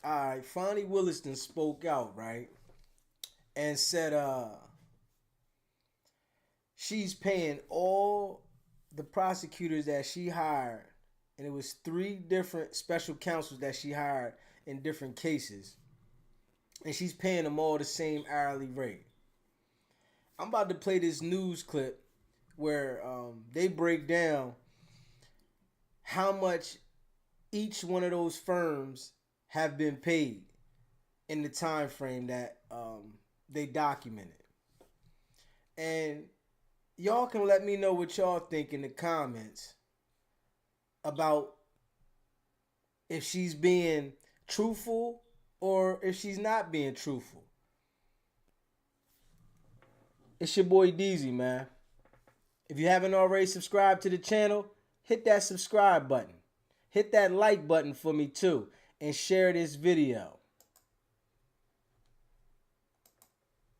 All right, Fani Willis then spoke out, right? And said she's paying all the prosecutors that she hired, and it was three different special counsels that she hired in different cases, and she's paying them all the same hourly rate. I'm about to play this news clip where they break down how much each one of those firms have been paid in the time frame that they documented. And y'all can let me know what y'all think in the comments about if she's being truthful or if she's not being truthful. It's your boy DZ, man. If you haven't already subscribed to the channel, hit that subscribe button. Hit that like button for me too, and share this video.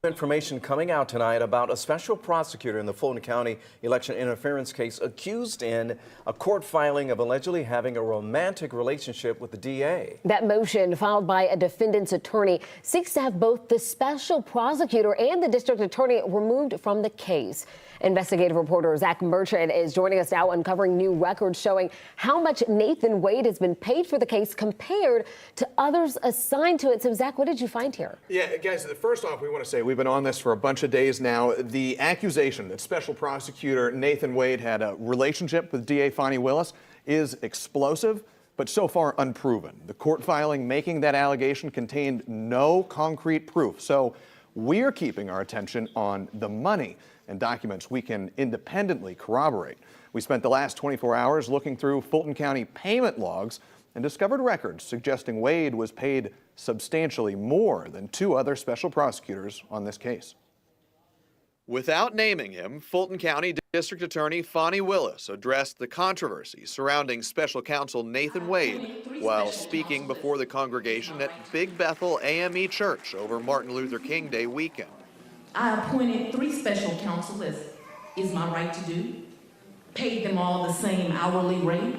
Information coming out tonight about a special prosecutor in the Fulton County election interference case accused in a court filing of allegedly having a romantic relationship with the DA. That motion, filed by a defendant's attorney, seeks to have both the special prosecutor and the district attorney removed from the case. Investigative reporter Zach Merchant is joining us now, uncovering new records showing how much Nathan Wade has been paid for the case compared to others assigned to it. So, Zach, what did you find here? Yeah, guys, first off, we want to say we've been on this for a bunch of days now. The accusation that Special Prosecutor Nathan Wade had a relationship with DA Fani Willis is explosive, but so far unproven. The court filing making that allegation contained no concrete proof. So we're keeping our attention on the money and documents we can independently corroborate. We spent the last 24 hours looking through Fulton County payment logs and discovered records suggesting Wade was paid substantially more than two other special prosecutors on this case. Without naming him, Fulton County District Attorney Fani Willis addressed the controversy surrounding Special Counsel Nathan Wade while speaking before the congregation at Big Bethel AME Church over Martin Luther King Day weekend. I appointed 3 special counsel, as is my right to do, paid them all the same hourly rate.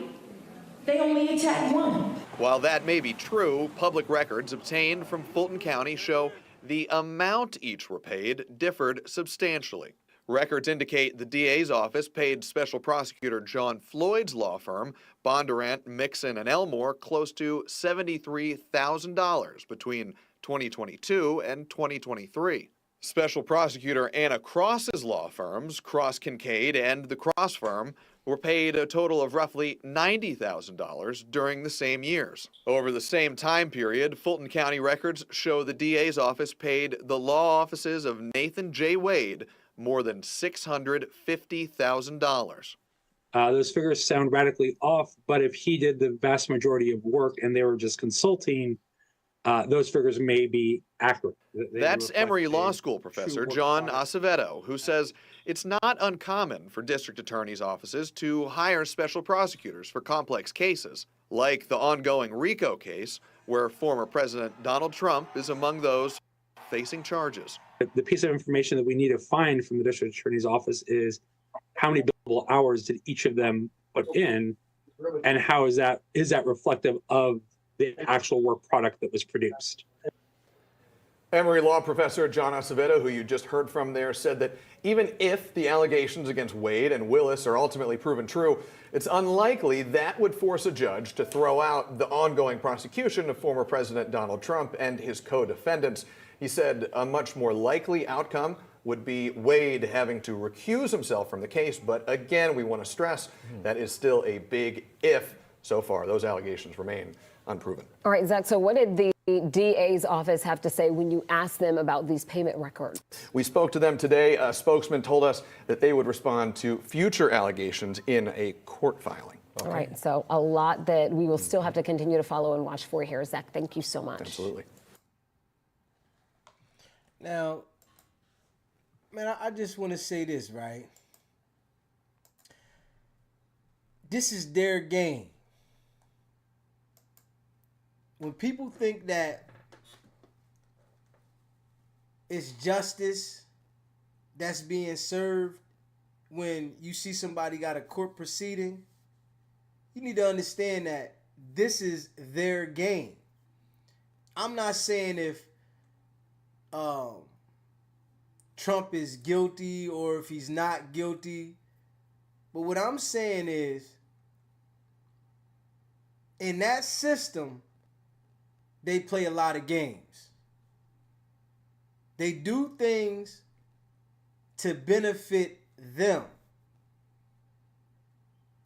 They only attacked one. While that may be true, public records obtained from Fulton County show the amount each were paid differed substantially. Records indicate the DA's office paid Special Prosecutor John Floyd's law firm, Bondurant, Mixon, and Elmore, close to $73,000 between 2022 and 2023. Special Prosecutor Anna Cross's law firms, Cross Kincaid and the Cross firm, were paid a total of roughly $90,000 during the same years. Over the same time period, Fulton County records show the DA's office paid the law offices of Nathan J. Wade more than $650,000. Those figures sound radically off, but if he did the vast majority of work and they were just consulting, those figures may be accurate. That's Emory Law School professor John Acevedo, who says it's not uncommon for district attorneys' offices to hire special prosecutors for complex cases, like the ongoing RICO case, where former President Donald Trump is among those facing charges. The piece of information that we need to find from the district attorney's office is how many billable hours did each of them put in, and how is that reflective of the actual work product that was produced. Emory Law professor John Acevedo, who you just heard from there, said that even if the allegations against Wade and Willis are ultimately proven true, it's unlikely that would force a judge to throw out the ongoing prosecution of former President Donald Trump and his co-defendants. He said a much more likely outcome would be Wade having to recuse himself from the case, but again, we want to stress that is still a big if. So far, those allegations remain unproven. All right, Zach, so what did the DA's office have to say when you asked them about these payment records? We spoke to them today. A spokesman told us that they would respond to future allegations in a court filing. Okay. All right, so a lot that we will still have to continue to follow and watch for here. Zach, thank you so much. Absolutely. Now, man, I just want to say this, right? This is their game. When people think that it's justice that's being served when you see somebody got a court proceeding, you need to understand that this is their game. I'm not saying if Trump is guilty or if he's not guilty. But what I'm saying is, in that system, they play a lot of games. They do things to benefit them.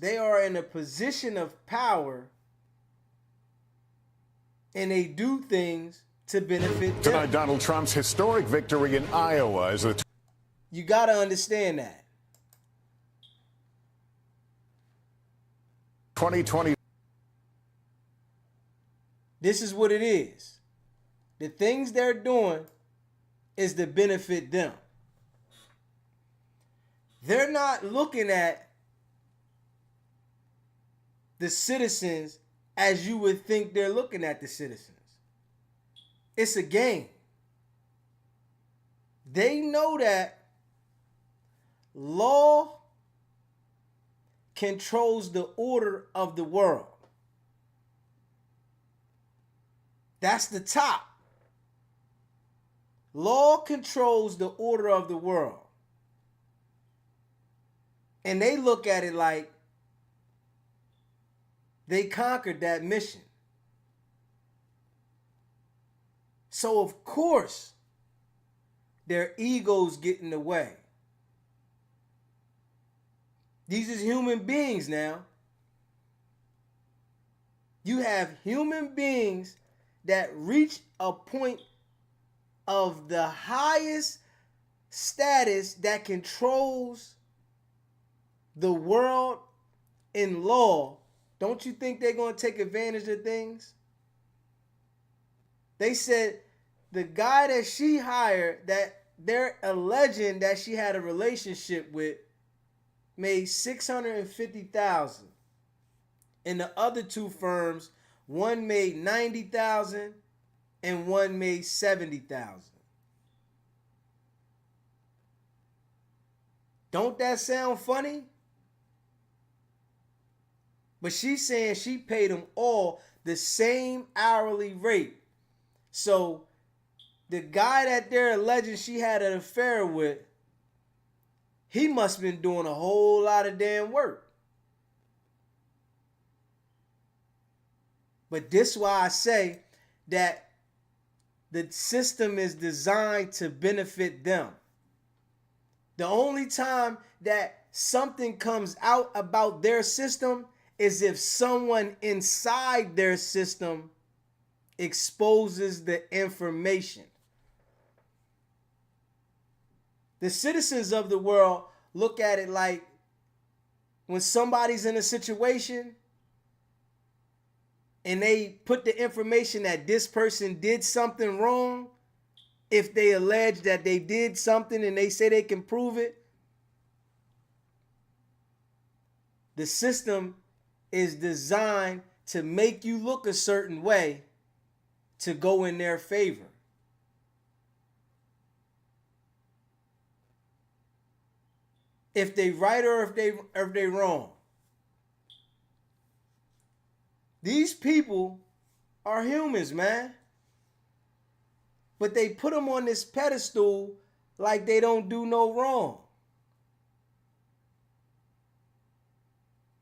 They are in a position of power and they do things to benefit them. Tonight, Donald Trump's historic victory in Iowa is the... You got to understand that. 2020. This is what it is. The things they're doing is to benefit them. They're not looking at the citizens as you would think they're looking at the citizens. It's a game. They know that law controls the order of the world. That's the top. Law controls the order of the world. And they look at it like they conquered that mission. So of course, their egos get in the way. These is human beings now. You have human beings that reach a point of the highest status that controls the world in law. Don't you think they're going to take advantage of things? They said the guy that she hired, that they're alleging that she had a relationship with, made $650,000. In the other two firms, one made $90,000 and one made $70,000. Don't that sound funny? But she's saying she paid them all the same hourly rate. So the guy that they're alleging she had an affair with, he must have been doing a whole lot of damn work. But this is why I say that the system is designed to benefit them. The only time that something comes out about their system is if someone inside their system exposes the information. The citizens of the world look at it like when somebody's in a situation and they put the information that this person did something wrong, if they allege that they did something and they say they can prove it, the system is designed to make you look a certain way to go in their favor. If they right or if they wrong. These people are humans, man. But they put them on this pedestal like they don't do no wrong.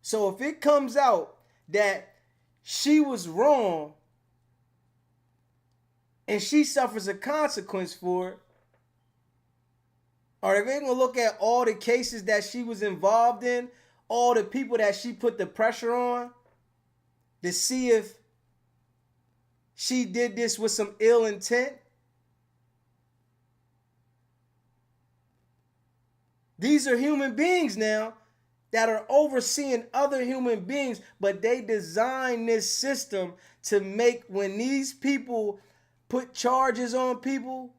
So if it comes out that she was wrong and she suffers a consequence for it, are they going to look at all the cases that she was involved in, all the people that she put the pressure on, to see if she did this with some ill intent? These are human beings now that are overseeing other human beings, but they design this system to make, when these people put charges on people,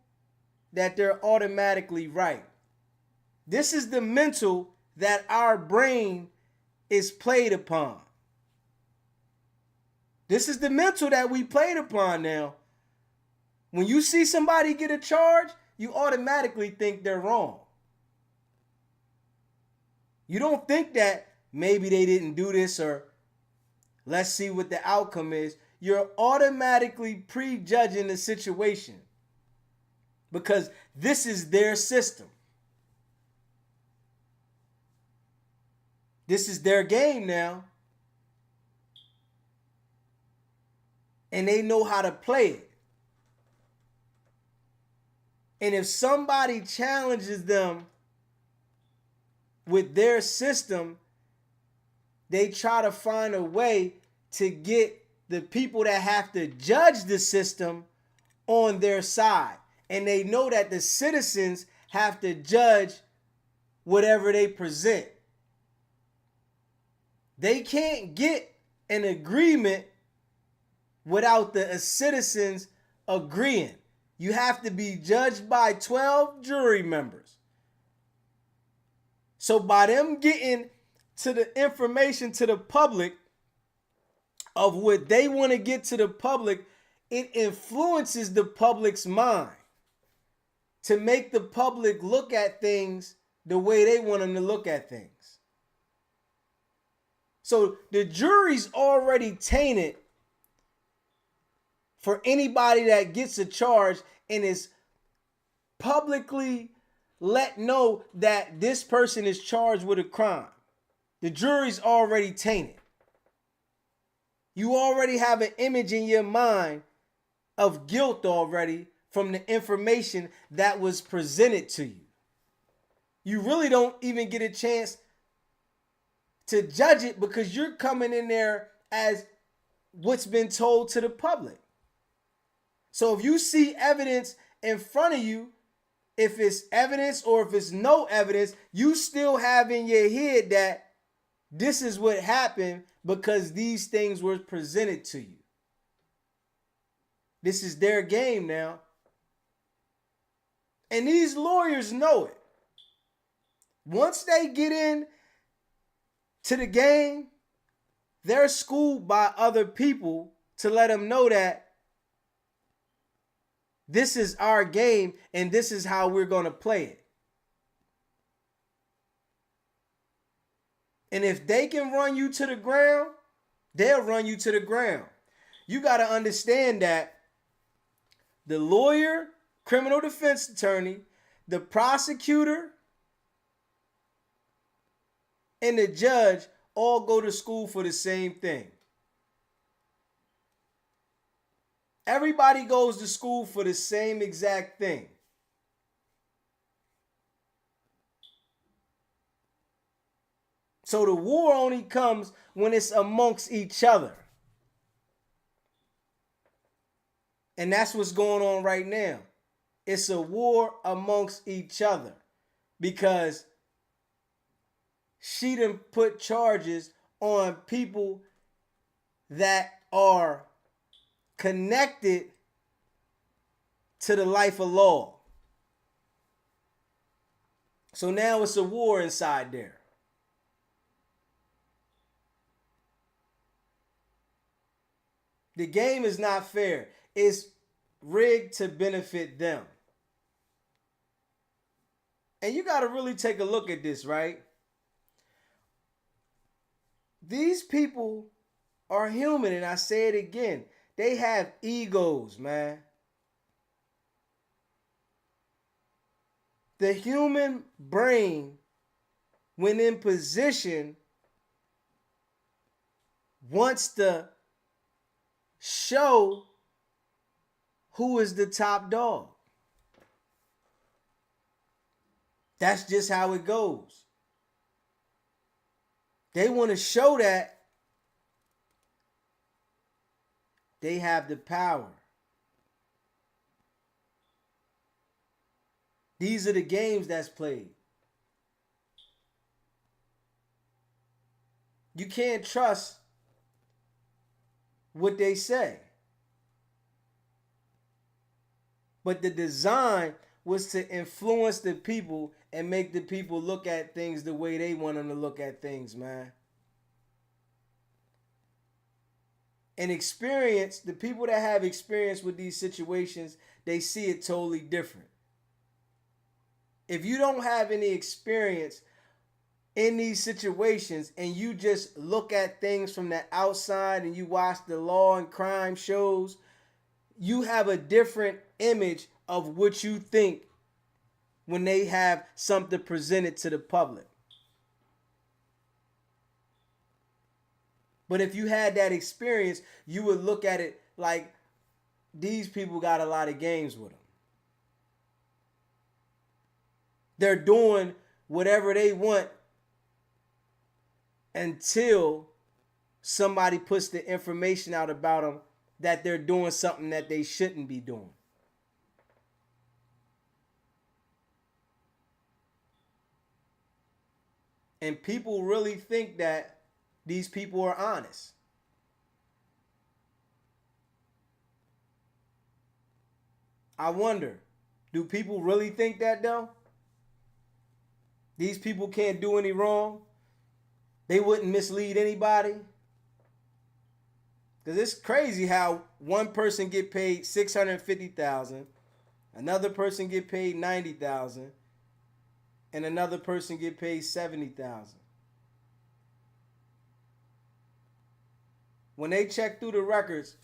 that they're automatically right. This is the mental that our brain is played upon. This is the mental that we played upon now. When you see somebody get a charge, you automatically think they're wrong. You don't think that maybe they didn't do this or let's see what the outcome is. you're automatically prejudging the situation because this is their system. This is their game now. And they know how to play it. And if somebody challenges them with their system, they try to find a way to get the people that have to judge the system on their side. And they know that the citizens have to judge whatever they present. They can't get an agreement without the citizens agreeing. You have to be judged by 12 jury members. So by them getting to the information to the public of what they want to get to the public, it influences the public's mind to make the public look at things the way they want them to look at things. So the jury's already tainted for anybody that gets a charge and is publicly let know that this person is charged with a crime. The jury's already tainted. You already have an image in your mind of guilt already from the information that was presented to you. You really don't even get a chance to judge it because you're coming in there as what's been told to the public. So if you see evidence in front of you, if it's evidence or if it's no evidence, you still have in your head that this is what happened because these things were presented to you. This is their game now. And these lawyers know it. Once they get in to the game, they're schooled by other people to let them know that this is our game and this is how we're going to play it. And if they can run you to the ground, they'll run you to the ground. You got to understand that the lawyer, criminal defense attorney, the prosecutor, and the judge all go to school for the same thing. Everybody goes to school for the same exact thing. So the war only comes when it's amongst each other. And that's what's going on right now. It's a war amongst each other because she done put charges on people that are connected to the life of law. So now it's a war inside there. The game is not fair. It's rigged to benefit them. And you got to really take a look at this, right? These people are human, and I say it again. They have egos, man. The human brain, when in position, wants to show who is the top dog. That's just how it goes. They want to show that they have the power. These are the games that's played. You can't trust what they say. But the design was to influence the people and make the people look at things the way they want them to look at things, man. And experience, the people that have experience with these situations, they see it totally different. If you don't have any experience in these situations and you just look at things from the outside and you watch the law and crime shows, you have a different image of what you think when they have something presented to the public. But if you had that experience, you would look at it like these people got a lot of games with them. They're doing whatever they want until somebody puts the information out about them that they're doing something that they shouldn't be doing. And people really think that these people are honest. I wonder, do people really think that though? These people can't do any wrong? They wouldn't mislead anybody? Because it's crazy how one person get paid $650,000, another person get paid $90,000, and another person get paid $70,000. When they check through the records,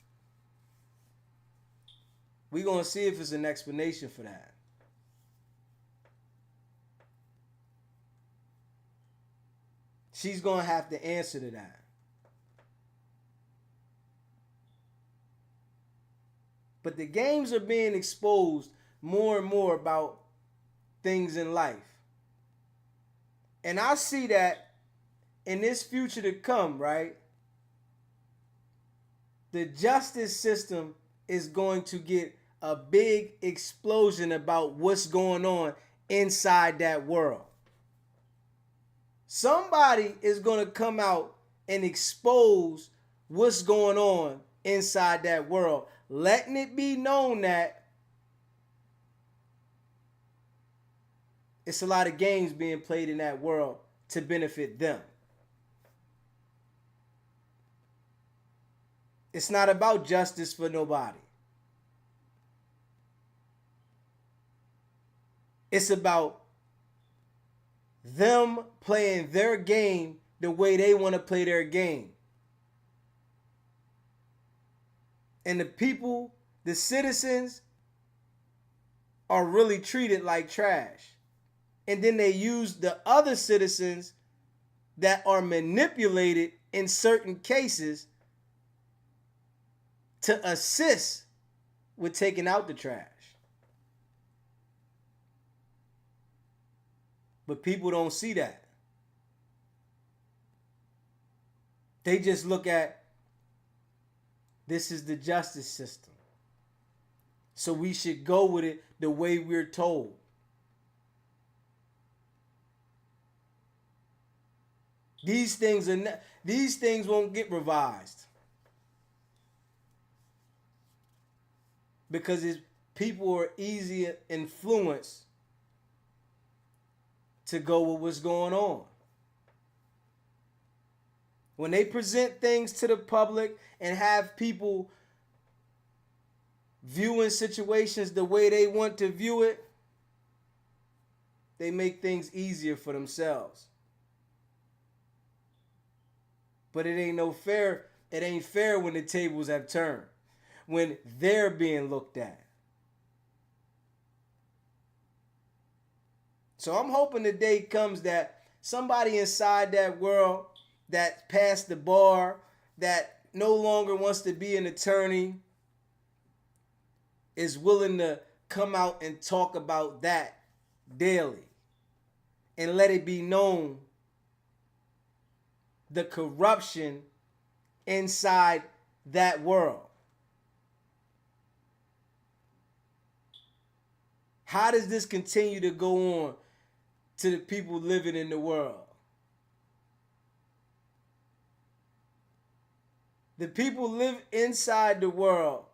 we're going to see if there's an explanation for that. She's going to have to answer to that. But the games are being exposed more and more about things in life. And I see that in this future to come, right? The justice system is going to get a big explosion about what's going on inside that world. Somebody is going to come out and expose what's going on inside that world, letting it be known that it's a lot of games being played in that world to benefit them. It's not about justice for nobody. It's about them playing their game the way they want to play their game. And the people, the citizens, are really treated like trash. And then they use the other citizens that are manipulated in certain cases to assist with taking out the trash. But people don't see that. They just look at, this is the justice system, so we should go with it the way we're told. These things won't get revised because people are easier influenced to go with what's going on. When they present things to the public and have people viewing situations the way they want to view it, they make things easier for themselves. But it ain't fair when the tables have turned, when they're being looked at. So I'm hoping the day comes that somebody inside that world that passed the bar, that no longer wants to be an attorney, is willing to come out and talk about that daily and let it be known the corruption inside that world. How does this continue to go on to the people living in the world? The people live inside the world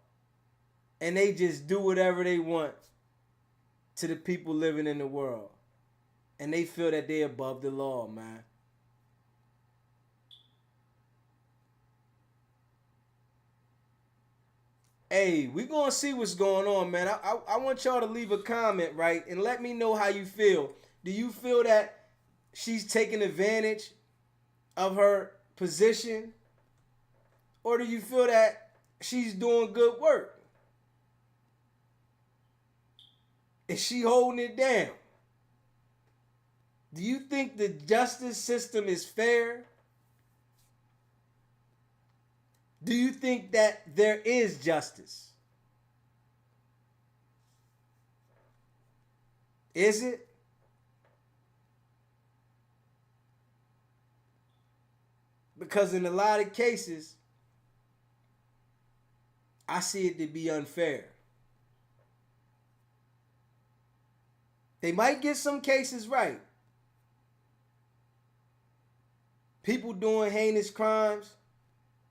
and they just do whatever they want to the people living in the world. And they feel that they're above the law, man. Hey, we're going to see what's going on, man. I want y'all to leave a comment, right? And let me know how you feel. Do you feel that she's taking advantage of her position? Or do you feel that she's doing good work? Is she holding it down? Do you think the justice system is fair? Do you think that there is justice? Is it? Because in a lot of cases, I see it to be unfair. They might get some cases right. People doing heinous crimes,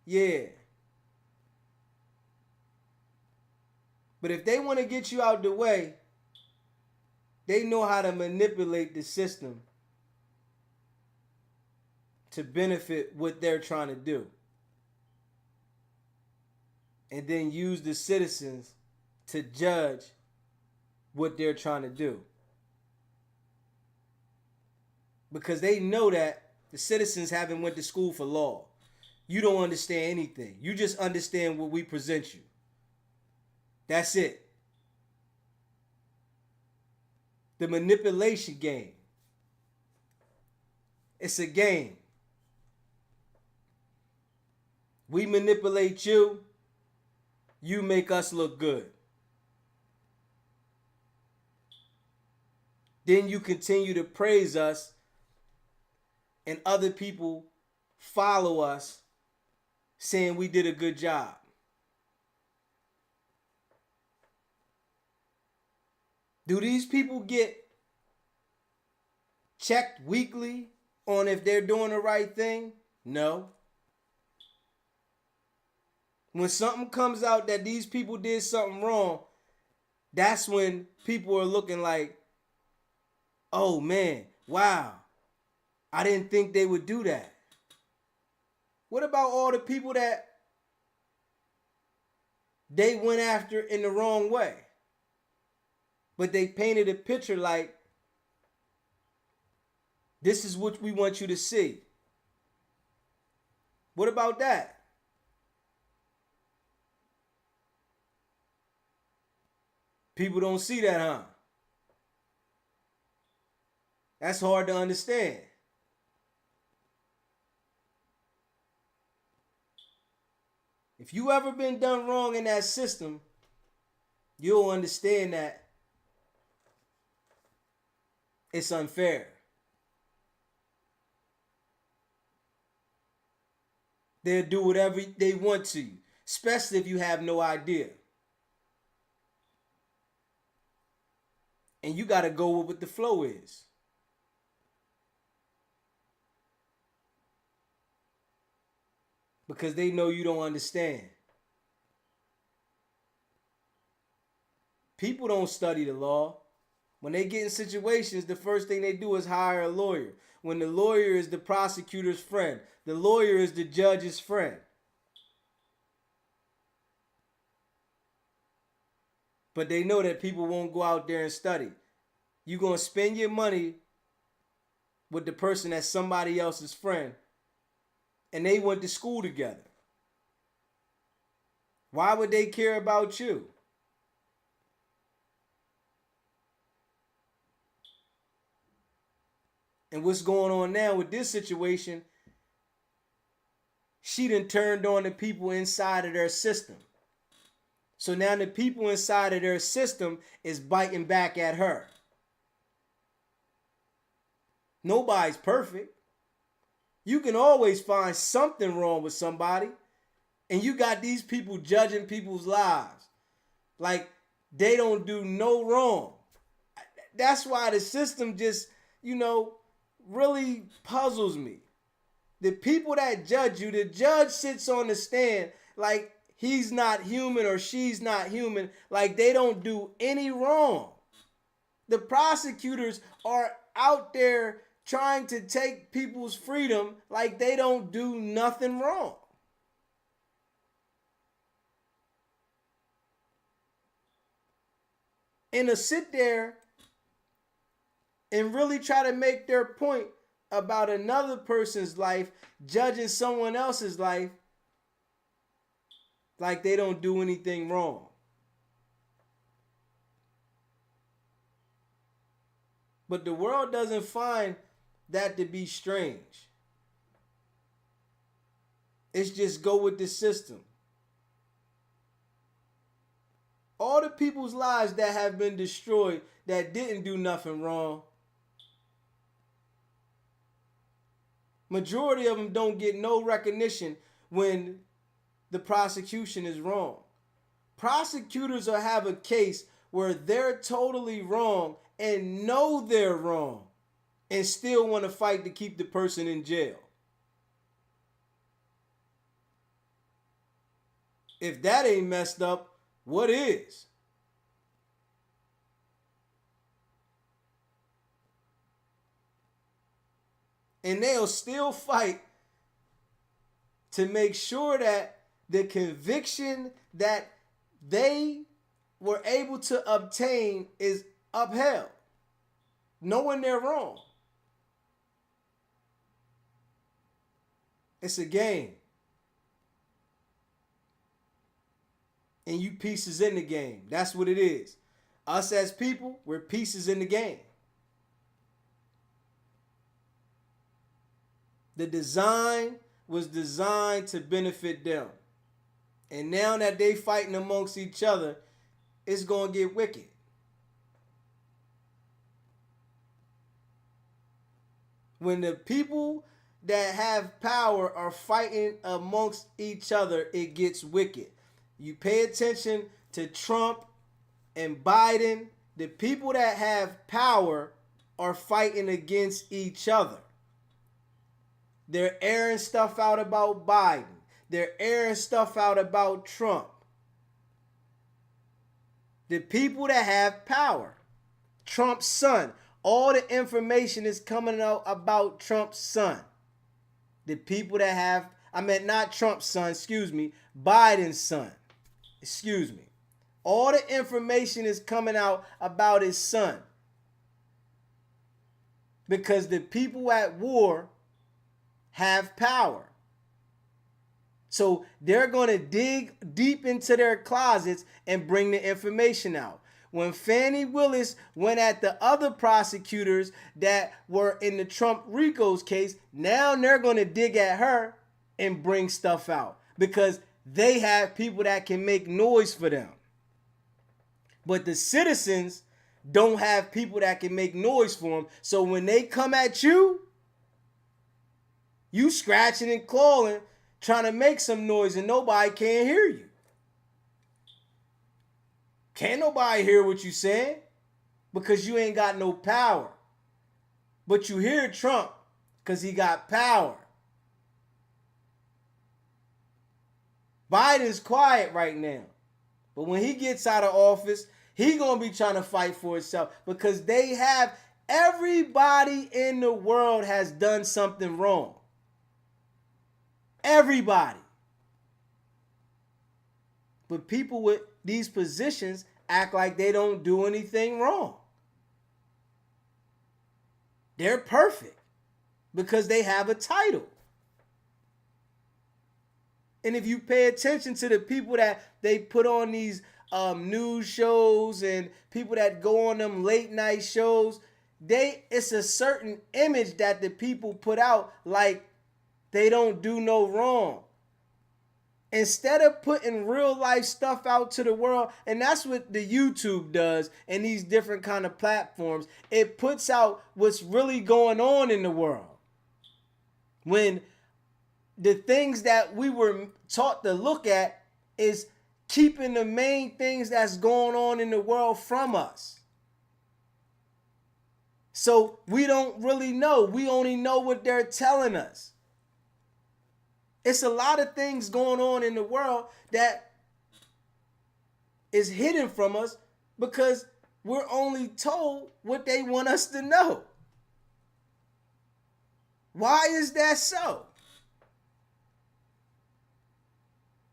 yeah. But if they want to get you out the way, they know how to manipulate the system to benefit what they're trying to do. And then use the citizens to judge what they're trying to do. Because they know that the citizens haven't went to school for law. You don't understand anything. You just understand what we present you. That's it. The manipulation game. It's a game. We manipulate you. You make us look good. Then you continue to praise us, and other people follow us saying we did a good job. Do these people get checked weekly on if they're doing the right thing? No. When something comes out that these people did something wrong, that's when people are looking like, oh man, wow, I didn't think they would do that. What about all the people that they went after in the wrong way? But they painted a picture like, this is what we want you to see. What about that? People don't see that, huh? That's hard to understand. If you ever been done wrong in that system, you'll understand that it's unfair. They'll do whatever they want to you, especially if you have no idea. And you got to go with what the flow is. Because they know you don't understand. People don't study the law. When they get in situations, the first thing they do is hire a lawyer. When the lawyer is the prosecutor's friend, the lawyer is the judge's friend. But they know that people won't go out there and study. You're going to spend your money with the person that's somebody else's friend, and they went to school together. Why would they care about you? And what's going on now with this situation, she done turned on the people inside of their system. So now the people inside of their system is biting back at her. Nobody's perfect. You can always find something wrong with somebody. And you got these people judging people's lives like they don't do no wrong. That's why the system just, really puzzles me. The people that judge you, the judge sits on the stand like he's not human or she's not human, like they don't do any wrong. The prosecutors are out there trying to take people's freedom like they don't do nothing wrong. And to sit there and really try to make their point about another person's life, judging someone else's life like they don't do anything wrong. But the world doesn't find that to be strange. It's just go with the system. All the people's lives that have been destroyed that didn't do nothing wrong, majority of them don't get no recognition when the prosecution is wrong. Prosecutors will have a case where they're totally wrong and know they're wrong and still want to fight to keep the person in jail. If that ain't messed up, what is? And they'll still fight to make sure that the conviction that they were able to obtain is upheld, knowing they're wrong. It's a game. And you pieces in the game. That's what it is. Us as people, we're pieces in the game. The design was designed to benefit them. And now that they fighting amongst each other, it's going to get wicked. When the people that have power are fighting amongst each other, it gets wicked. You pay attention to Trump and Biden. The people that have power are fighting against each other. They're airing stuff out about Biden. They're airing stuff out about Trump. The people that have power. Trump's son. All the information is coming out about Trump's son. The people that have, not Trump's son, Biden's son. All the information is coming out about his son. Because the people at war have power. So they're going to dig deep into their closets and bring the information out. When Fani Willis went at the other prosecutors that were in the Trump Rico's case, now they're going to dig at her and bring stuff out because they have people that can make noise for them. But the citizens don't have people that can make noise for them. So when they come at you, you scratching and clawing, trying to make some noise and nobody can hear you. Can't nobody hear what you saying because you ain't got no power. But you hear Trump because he got power. Biden's quiet right now. But when he gets out of office, he going to be trying to fight for himself because everybody in the world has done something wrong. Everybody. But people with these positions act like they don't do anything wrong. They're perfect because they have a title. And if you pay attention to the people that they put on these news shows and people that go on them late night shows, it's a certain image that the people put out like they don't do no wrong. Instead of putting real life stuff out to the world, and that's what the YouTube does and these different kind of platforms, it puts out what's really going on in the world. When the things that we were taught to look at is keeping the main things that's going on in the world from us. So we don't really know. We only know what they're telling us. It's a lot of things going on in the world that is hidden from us because we're only told what they want us to know. Why is that so?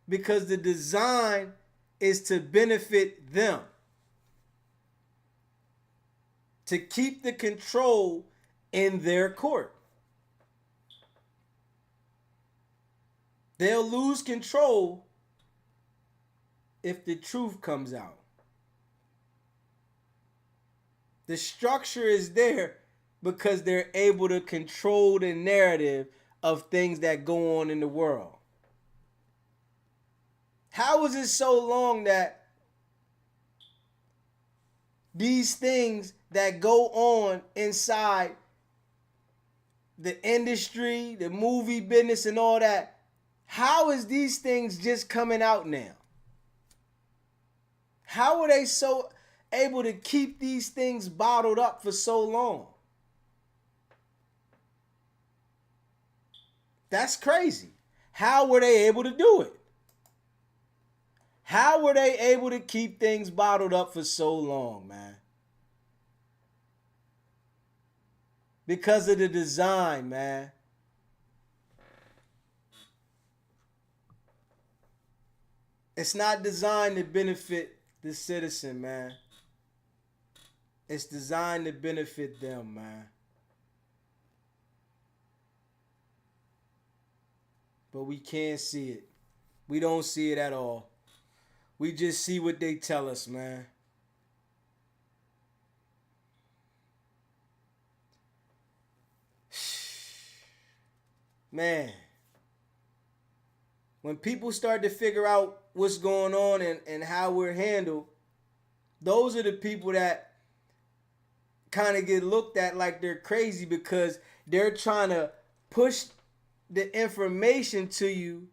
Because the design is to benefit them. To keep the control in their court. They'll lose control if the truth comes out. The structure is there because they're able to control the narrative of things that go on in the world. How is it so long that these things that go on inside the industry, the movie business and all that, how is these things just coming out now? How are they so able to keep these things bottled up for so long? That's crazy. How were they able to do it? How were they able to keep things bottled up for so long, man? Because of the design, man. It's not designed to benefit the citizen, man. It's designed to benefit them, man. But we can't see it. We don't see it at all. We just see what they tell us, man. Man. When people start to figure out what's going on and how we're handled, those are the people that kind of get looked at like they're crazy because they're trying to push the information to you,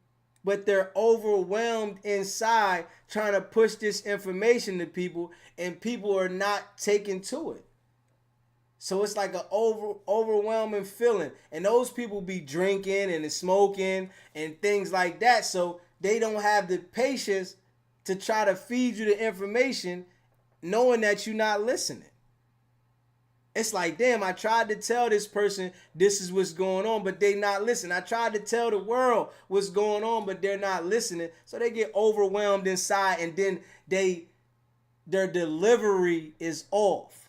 but they're overwhelmed inside trying to push this information to people, and people are not taking to it. So it's like an overwhelming feeling. And those people be drinking and smoking and things like that. So they don't have the patience to try to feed you the information knowing that you're not listening. It's like, damn, I tried to tell this person this is what's going on, but they not listening. I tried to tell the world what's going on, but they're not listening. So they get overwhelmed inside, and then their delivery is off.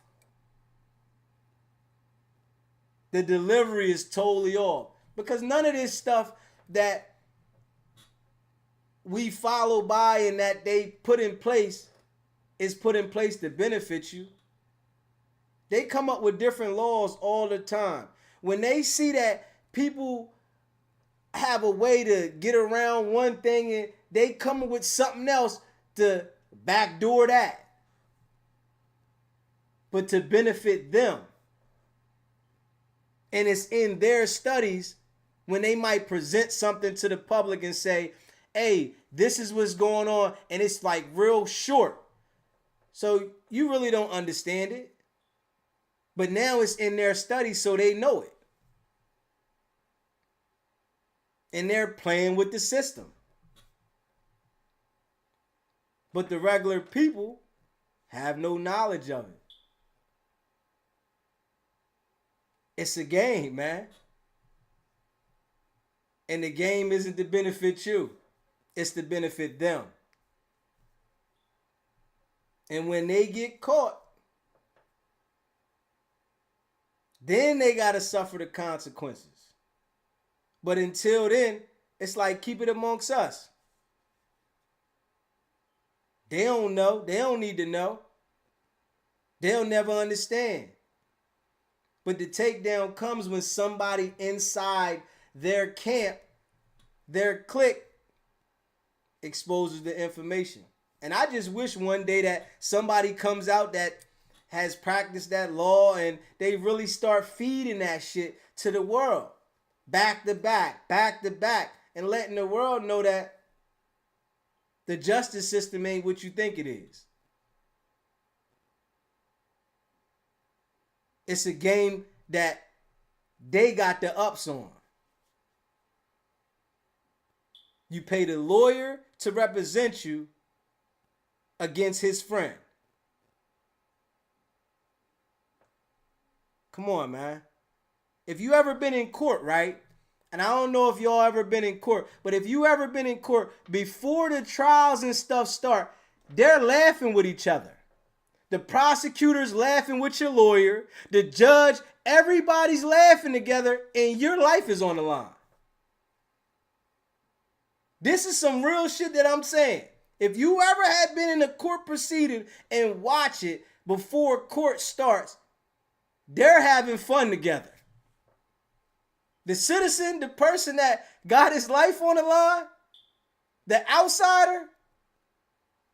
The delivery is totally off. Because none of this stuff that we follow by and that they put in place is put in place to benefit you. They come up with different laws all the time. When they see that people have a way to get around one thing, and they come up with something else to backdoor that, but to benefit them. And it's in their studies when they might present something to the public and say, hey, this is what's going on. And it's like real short. So you really don't understand it. But now it's in their studies, so they know it. And they're playing with the system. But the regular people have no knowledge of it. It's a game, man. And the game isn't to benefit you. It's to benefit them. And when they get caught, then they got to suffer the consequences. But until then, it's like, keep it amongst us. They don't know. They don't need to know. They'll never understand. But the takedown comes when somebody inside their camp, their clique, exposes the information. And I just wish one day that somebody comes out that has practiced that law and they really start feeding that shit to the world. Back to back, and letting the world know that the justice system ain't what you think it is. It's a game that they got the ups on. You pay the lawyer to represent you against his friend. Come on, man. If you ever been in court, right? And I don't know if y'all ever been in court, but if you ever been in court, before the trials and stuff start, they're laughing with each other. The prosecutor's laughing with your lawyer. The judge, everybody's laughing together, and your life is on the line. This is some real shit that I'm saying. If you ever had been in a court proceeding and watch it before court starts, they're having fun together. The citizen, the person that got his life on the line, the outsider,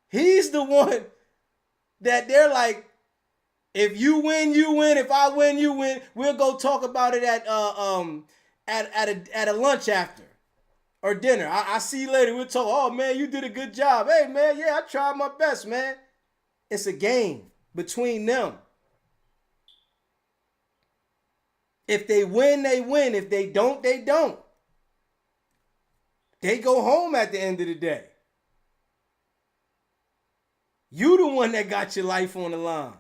he's the one that they're like, if you win, you win. If I win, you win. We'll go talk about it at a lunch after or dinner. I see you later. We'll talk. Oh man, you did a good job. Hey man, yeah, I tried my best, man. It's a game between them. If they win, they win. If they don't, they don't. They go home at the end of the day. You the one that got your life on the line.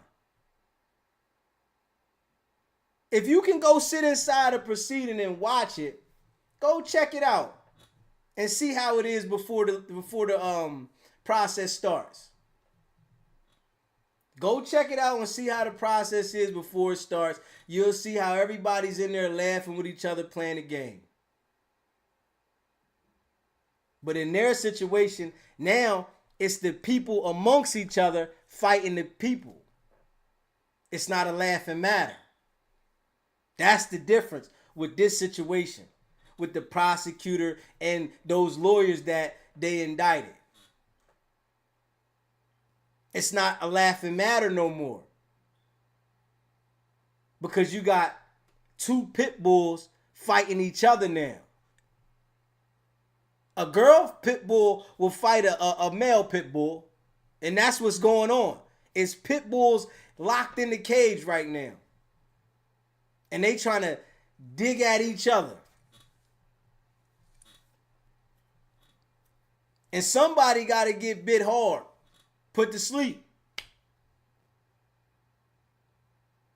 If you can go sit inside a proceeding and watch it, go check it out and see how it is before the process starts. Go check it out and see how the process is before it starts. You'll see how everybody's in there laughing with each other playing the game. But in their situation, now it's the people amongst each other fighting the people. It's not a laughing matter. That's the difference with this situation, with the prosecutor and those lawyers that they indicted. It's not a laughing matter no more. Because you got two pit bulls fighting each other now. A girl pit bull will fight a male pit bull, and that's what's going on. It's pit bulls locked in the cage right now. And they trying to dig at each other. And somebody got to get bit hard, put to sleep.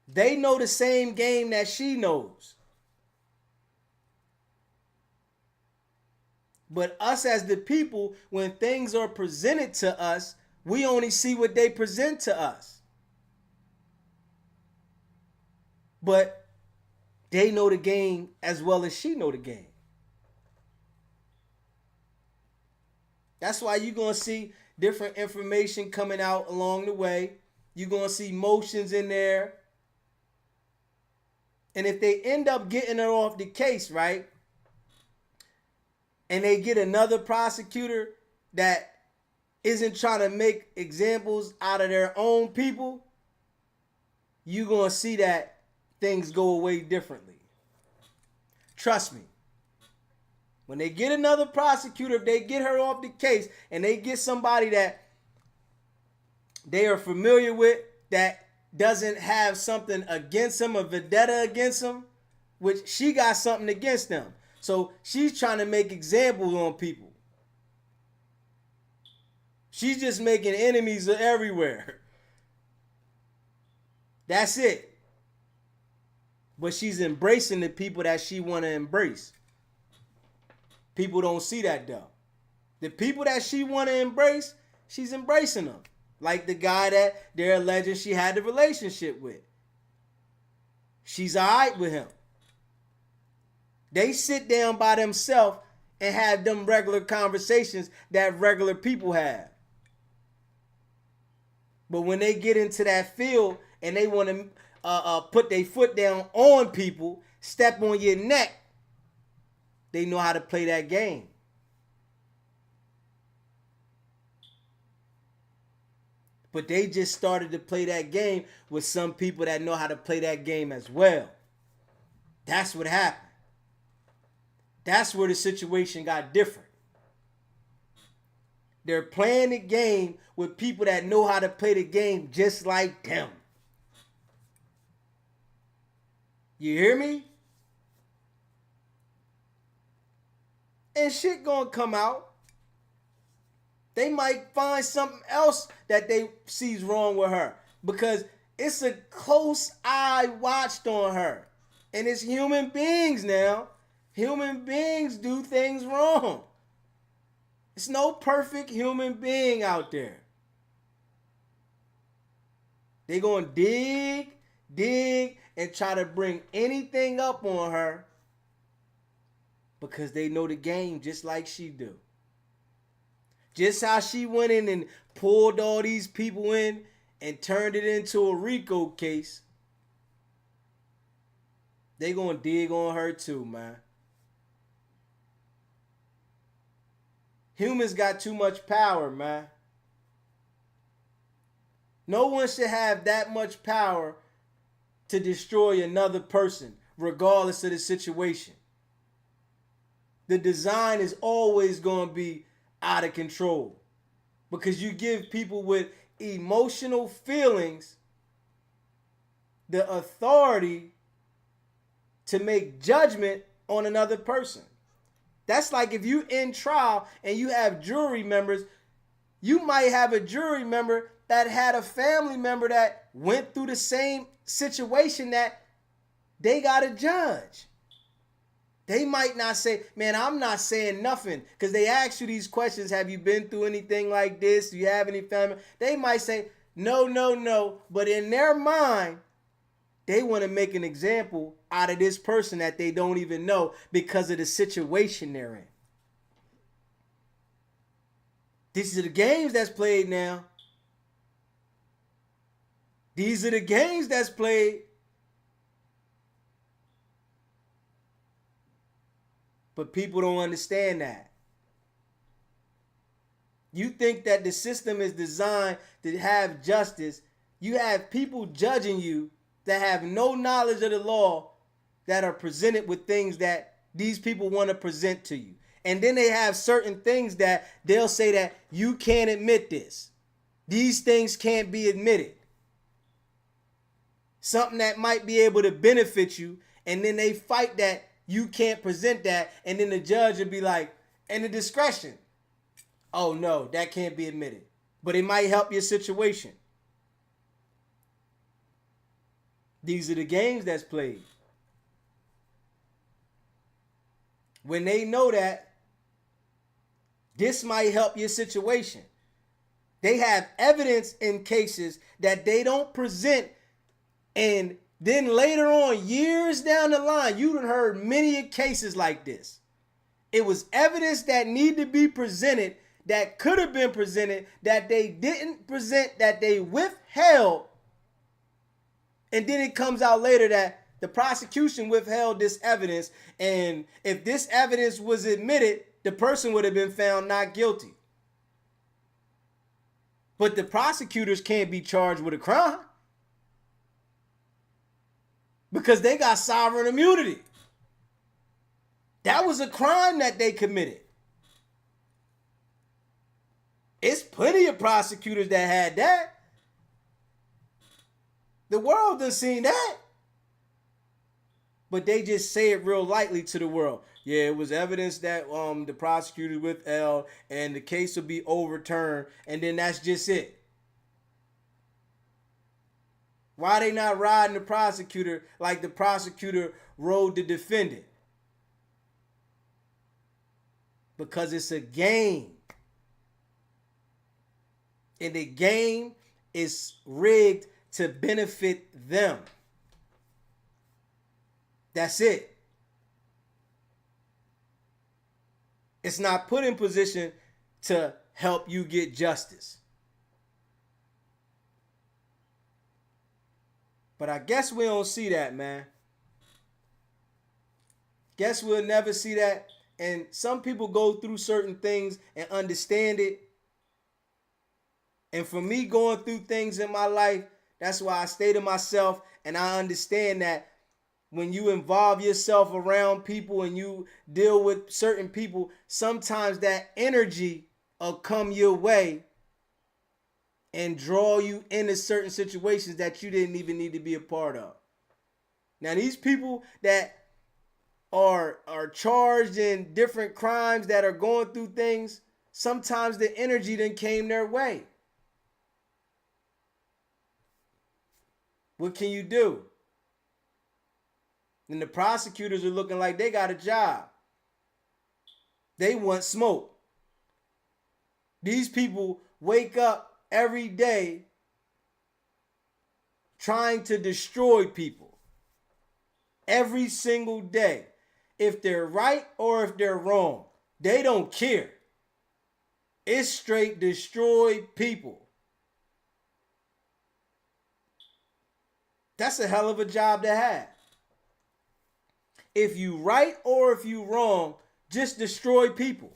They know the same game that she knows. But us as the people, when things are presented to us, we only see what they present to us. But they know the game as well as she know the game. That's why you're going to see different information coming out along the way. You're going to see motions in there. And if they end up getting her off the case, right, and they get another prosecutor that isn't trying to make examples out of their own people, you're going to see that things go away differently. Trust me. When they get another prosecutor, if they get her off the case and they get somebody that they are familiar with that doesn't have something against him, a vendetta against him, which she got something against them. So she's trying to make examples on people. She's just making enemies everywhere. That's it. But she's embracing the people that she want to embrace. People don't see that though. The people that she want to embrace, she's embracing them. Like the guy that they're alleging she had the relationship with. She's all right with him. They sit down by themselves and have them regular conversations that regular people have. But when they get into that field and they want to put their foot down on people, step on your neck, they know how to play that game. But they just started to play that game with some people that know how to play that game as well. That's what happened. That's where the situation got different. They're playing the game with people that know how to play the game just like them. You hear me? And shit gonna come out. They might find something else that they sees wrong with her because it's a close eye watched on her. And it's human beings now. Human beings do things wrong. It's no perfect human being out there. They gonna dig, and try to bring anything up on her because they know the game just like she do. Just how she went in and pulled all these people in and turned it into a RICO case, they gonna dig on her too, man. Humans got too much power, man. No one should have that much power to destroy another person, regardless of the situation. The design is always going to be out of control because you give people with emotional feelings the authority to make judgment on another person. That's like if you in trial and you have jury members, you might have a jury member that had a family member that went through the same situation that they got to judge. They might not say, man, I'm not saying nothing, because they ask you these questions. Have you been through anything like this? Do you have any family? They might say, no, no, no. But in their mind, they want to make an example out of this person that they don't even know because of the situation they're in. These are the games that's played now. These are the games that's played. But people don't understand that. You think that the system is designed to have justice. You have people judging you that have no knowledge of the law that are presented with things that these people want to present to you. And then they have certain things that they'll say that you can't admit this. These things can't be admitted. Something that might be able to benefit you, and then they fight that you can't present that, and then the judge will be like, and the discretion, oh no, that can't be admitted. But it might help your situation. These are the games that's played. When they know that this might help your situation, they have evidence in cases that they don't present, and then later on, years down the line, you've heard many cases like this. It was evidence that needed to be presented, that could have been presented, that they didn't present, that they withheld. And then it comes out later that the prosecution withheld this evidence. And if this evidence was admitted, the person would have been found not guilty. But the prosecutors can't be charged with a crime, because they got sovereign immunity. That was a crime that they committed. It's plenty of prosecutors that had that. The world done seen that. But they just say it real lightly to the world. Yeah, it was evidence that the prosecutors withheld and the case will be overturned, and then that's just it. Why they not riding the prosecutor like the prosecutor rode the defendant? Because it's a game. And the game is rigged to benefit them. That's it. It's not put in position to help you get justice. But I guess we don't see that, man. Guess we'll never see that. And some people go through certain things and understand it. And for me, going through things in my life, that's why I stay to myself, and I understand that when you involve yourself around people and you deal with certain people, sometimes that energy will come your way and draw you into certain situations that you didn't even need to be a part of. Now, these people that are charged in different crimes, that are going through things, sometimes the energy then came their way. What can you do? And the prosecutors are looking like they got a job. They want smoke. These people wake up every day trying to destroy people. Every single day. If they're right or if they're wrong, they don't care. It straight destroyed people. That's a hell of a job to have. If you right or if you wrong, just destroy people.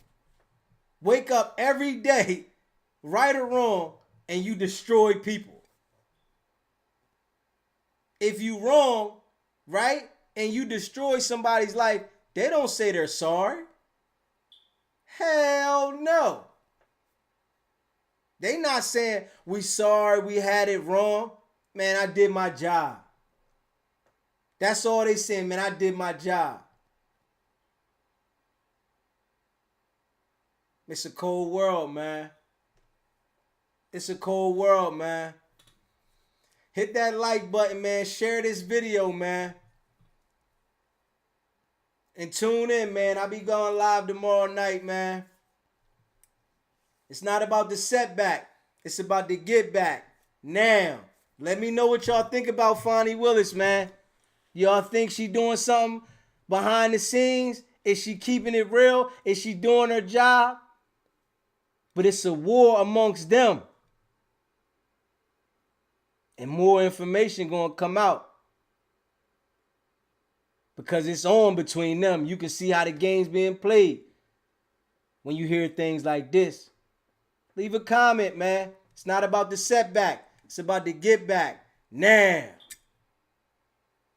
Wake up every day, right or wrong, and you destroy people. If you wrong, right, and you destroy somebody's life, they don't say they're sorry. Hell no. They not saying, we sorry, we had it wrong. Man, I did my job. That's all they saying, man, I did my job. It's a cold world, man. It's a cold world, man. Hit that like button, man. Share this video, man. And tune in, man. I'll be going live tomorrow night, man. It's not about the setback. It's about the get back. Now, let me know what y'all think about Fani Willis, man. Y'all think she doing something behind the scenes? Is she keeping it real? Is she doing her job? But it's a war amongst them. And more information gonna come out. Because it's on between them. You can see how the game's being played when you hear things like this. Leave a comment, man. It's not about the setback. It's about the get back. Now.